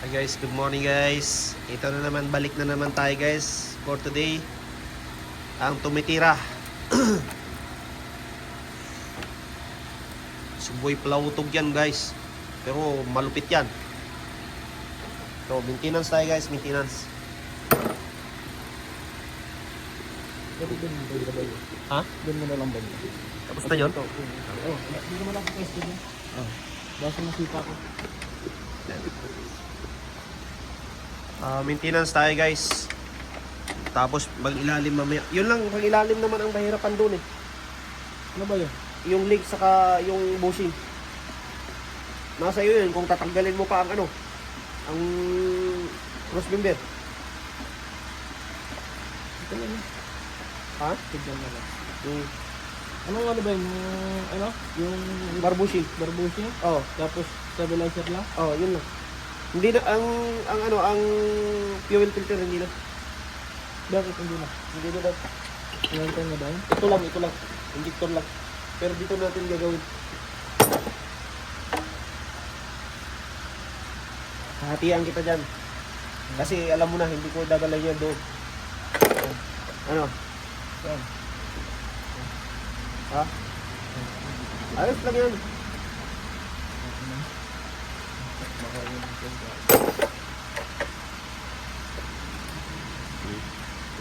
Hi guys, good morning guys. Ito na naman, balik na naman tayo guys for today. Ang tumitira. Suboy plautog yan guys. Pero malupit yan. So, maintenance tayo guys, maintenance. Ha? Doon mo na lang ba yun? Tapos na yun? Oo, hindi naman ako pwesto niya. Basta masipa ko. Maintenance tayo guys. Tapos mag-ilalim mamaya. Yun lang, pag-ilalim naman ang mahirapan doon eh. Ano ba yun? Yung leg saka yung bushing. Nasa iyo yun kung tatanggalin mo pa ang ano, ang cross member. Ito lang yun. Ha? Tignan mo lang. Yung Anong ano ba yun? Yung, yung bar bushing. barbushing? Oh, Tapos stabilizer lang? oh, yun lang. Hindi na ang fuel filter hindi na. Bakit hindi na? Hindi na daw. Ilang time na ba yun? Ito lang. Injector lang. Pero dito natin gagawin. Hahatian kita dyan. Kasi alam mo na, hindi ko dadala yan doon. Ano? Saan? Ha? Ayos lang yan. Baka yun.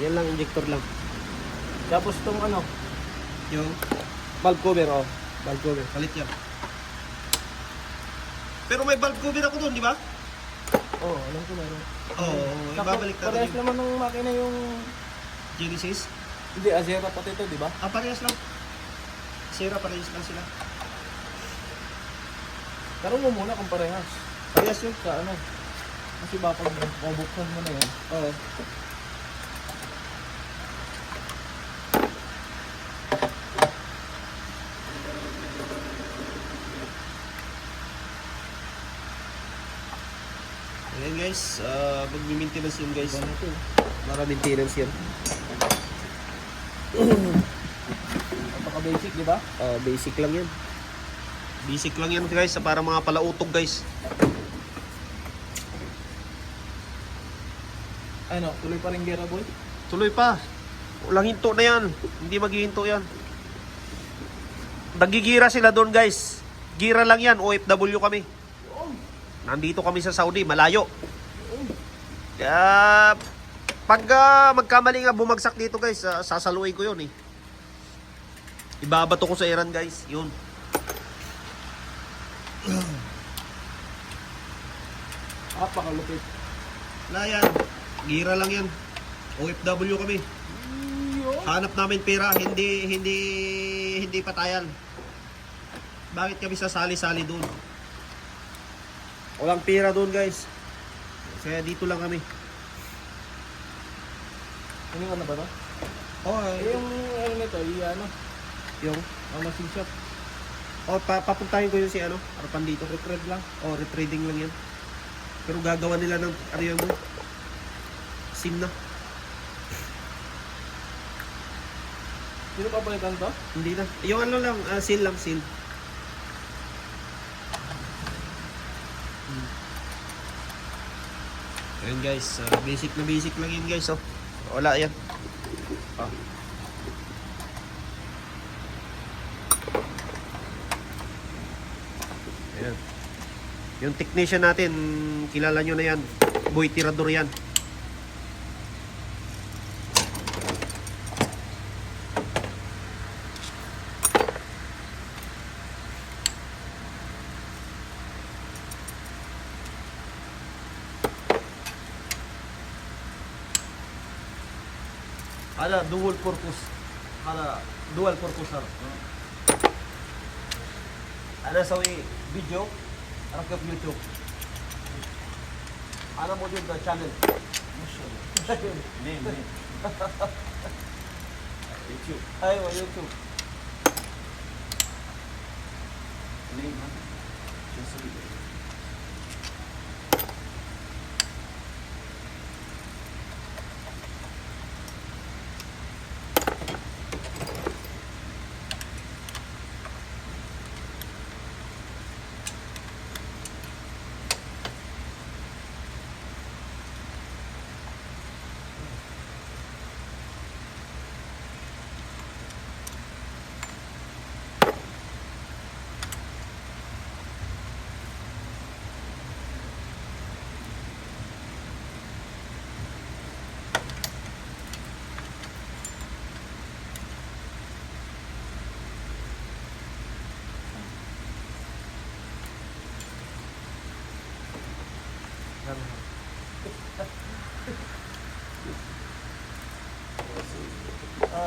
Yan lang, injector lang. Tapos itong ano? Yung valve cover, oh. Valve cover. Palit yan. Pero may valve cover ako doon, di ba? Oo, alam ko meron. Oo, ibabalik natin Parehas yung naman ng makina yung... Genesis. Hindi, Azera pati ito, di ba? Parehas lang. Sira, parehas lang sila. Pero mo muna kung parehas. Parehas yun. Sa ano? Kasi baka pag mabuksan mo na yan. Oo. Ayan guys, mag-maintenance yun guys. Ano ito? Para maintenance yun. Napaka-basic, di ba? Basic lang yan. Basic lang yan guys, para mga palautog guys. Ano, tuloy pa rin gera boy? Tuloy pa. Walang hinto na yan. Hindi maghihinto yan. Nagigira sila doon guys. Gira lang yan, OFW kami. Nandito kami sa Saudi, malayo. Kaya pag magkamali nga bumagsak dito guys, sasaluin ko yun eh. Ibabato ko sa Iran guys, yun. Pakalupit. Wala yan. Gira lang yan. OFW kami. Hanap namin pera, hindi patayan. Bakit kami sasali-sali doon? Walang pera doon guys. Kaya dito lang kami. Ano yung ano ba to? Oh, Yung ano nito, ano? yung Ang machine shop. papuntahin ko yun si ano, harapan dito. Retread lang. Retrading lang yan. Pero gagawa nila ng ano yun mo? SIM na. Sino pa balikan to? Hindi na. Yung ano lang, seal lang, seal. Ayun guys, basic na basic lang yun guys, oh. Wala yan. Oh. Ayan. Yung technician natin, kilala nyo na yan. Boy Tirador yan. Ada dual purpose. Ada dual purpose sir. Ada sawi video harap ke YouTube. Ada mo din the channel. Name. YouTube. Ayo YouTube. Name.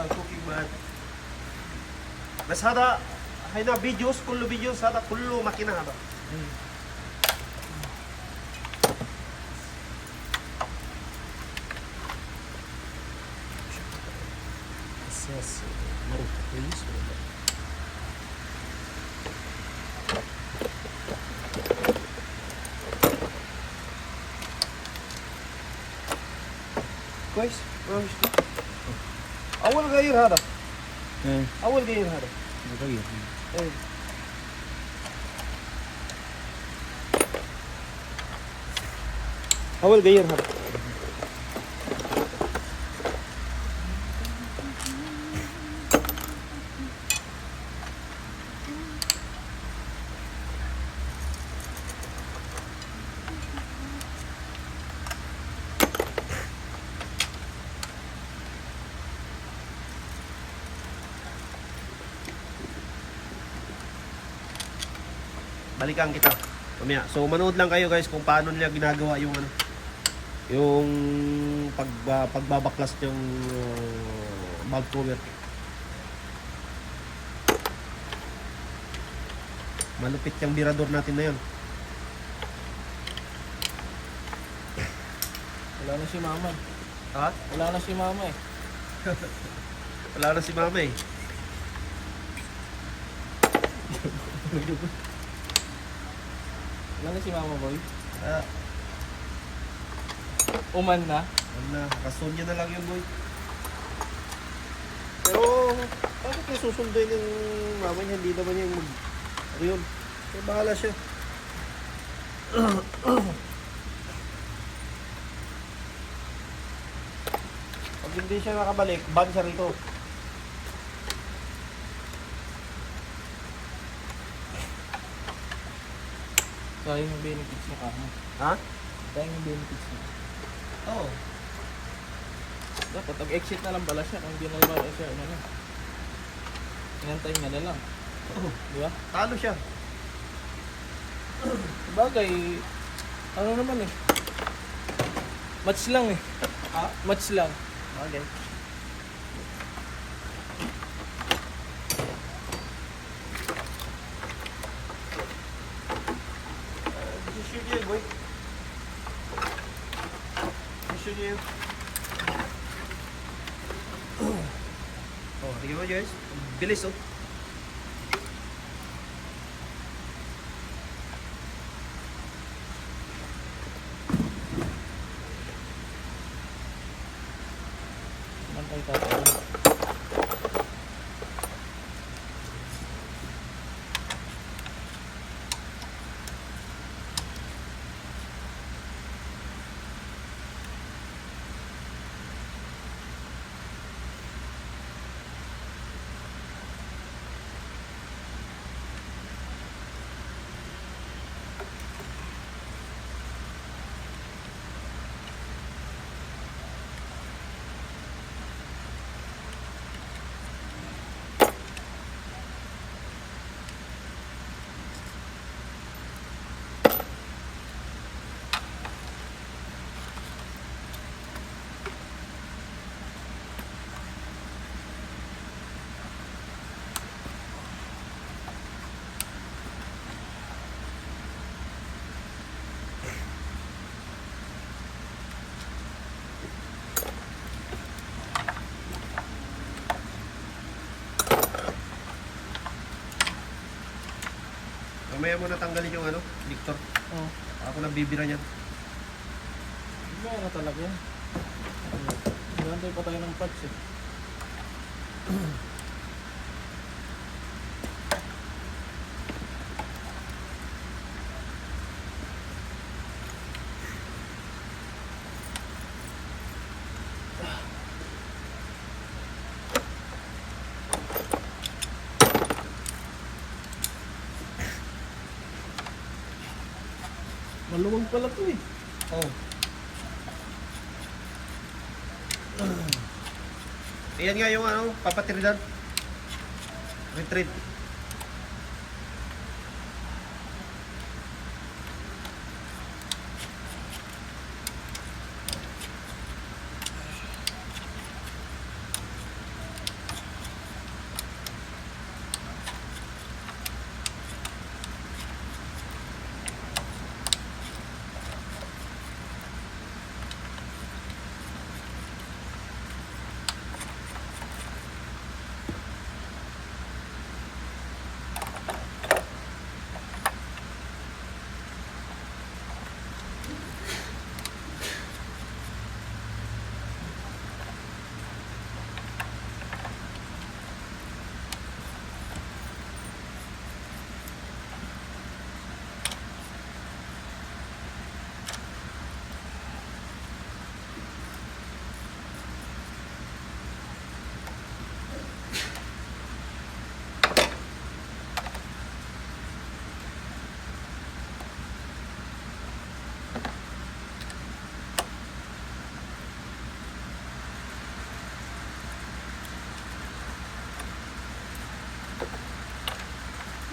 cooking mat. بس هذا هنا فيديوز كله فيديوز هذا كله ماكينة هذا. اساس معروف كويس ولا لا؟ كويس ما فيش مشكلة. أول غير هذا ايه أول غير هذا. بغير. إيه. أول غير هذا. Balikan kita mamaya. So manood lang kayo guys kung paano nila ginagawa yung ano, yung pagbabaklas ng valve cover. Malupit yung birador natin na yun. Wala na si mama. Ha? Wala na si mama eh. Wala na si mama eh. Wala na si mama boy. Ah, Uman na. ano na, kason niya na lang yun boy. Pero bakit niya susunduin yung mama niya? Hindi naman niya yung mag... Ano yun? Kaya bahala siya. Pag hindi siya nakabalik, ban siya rito. Sayang yung benefits niya kamo. Ha? Sayang yung benefits niya. Oo. Oh. Dapat mag-exit na lang pala siya kung hindi na lang siya. Ano na. Inantay niya na lang. Oh. Di ba? Talo siya. Bagay, ano naman eh. Match lang eh. Ha? Match lang. Okay. Shoot niya boy. Shoot niya yun. Oh, tingnan mo guys. Bilis oh. Mantay tayo. Mamaya mo natanggalin yung ano, Victor. Oh. Ako nang bibira niyan. Gaya na talaga yan. Nagantay pa tayo ng patch eh. Maluwag pala to eh. Oh. Ayan nga yung ano, papatiridan. Retreat.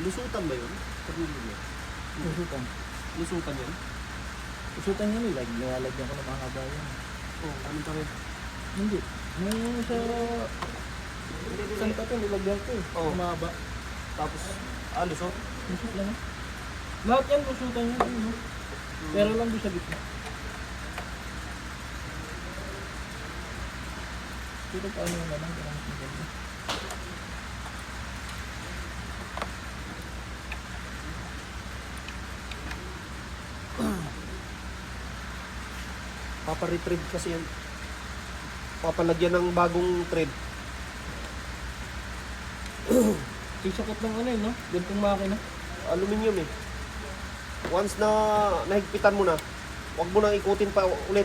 Lusutan ba yun? Tornilyo niya. Usutan. Lusutan yan? Usutan yun eh. Nilalagyan ko ng mga haba yan. Oo, anong pa rin? Hindi. May sa... Saan pa ito? Nilagyan ko eh. Oo. Mahaba. Tapos, lusot? Lusot lang eh. Lahat yan, lusutan yan. Ano? Pero lang doon sa gitna. Pero paano yung naman? Ganang maganda. Papa-retrieve kasi yan. Papalagyan ng bagong thread. Sisakot ng ano eh, no? Gantong makina. Aluminium eh. Once na nahigpitan mo na, huwag mo nang ikutin pa ulit.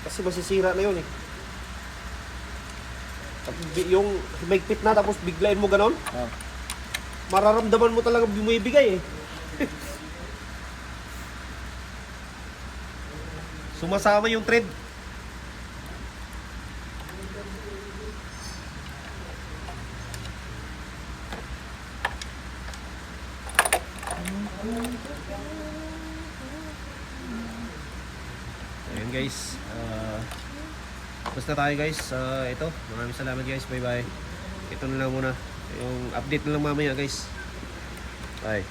Kasi masisira na yun eh. Yung higpit na tapos biglain mo ganon, Ah. mararamdaman mo talaga bumibigay eh. Sumasama yung thread. Ayun guys, basta tayo guys. Ito, maraming salamat guys, bye bye. Ito na lang muna, yung update na lang mamaya guys. Bye.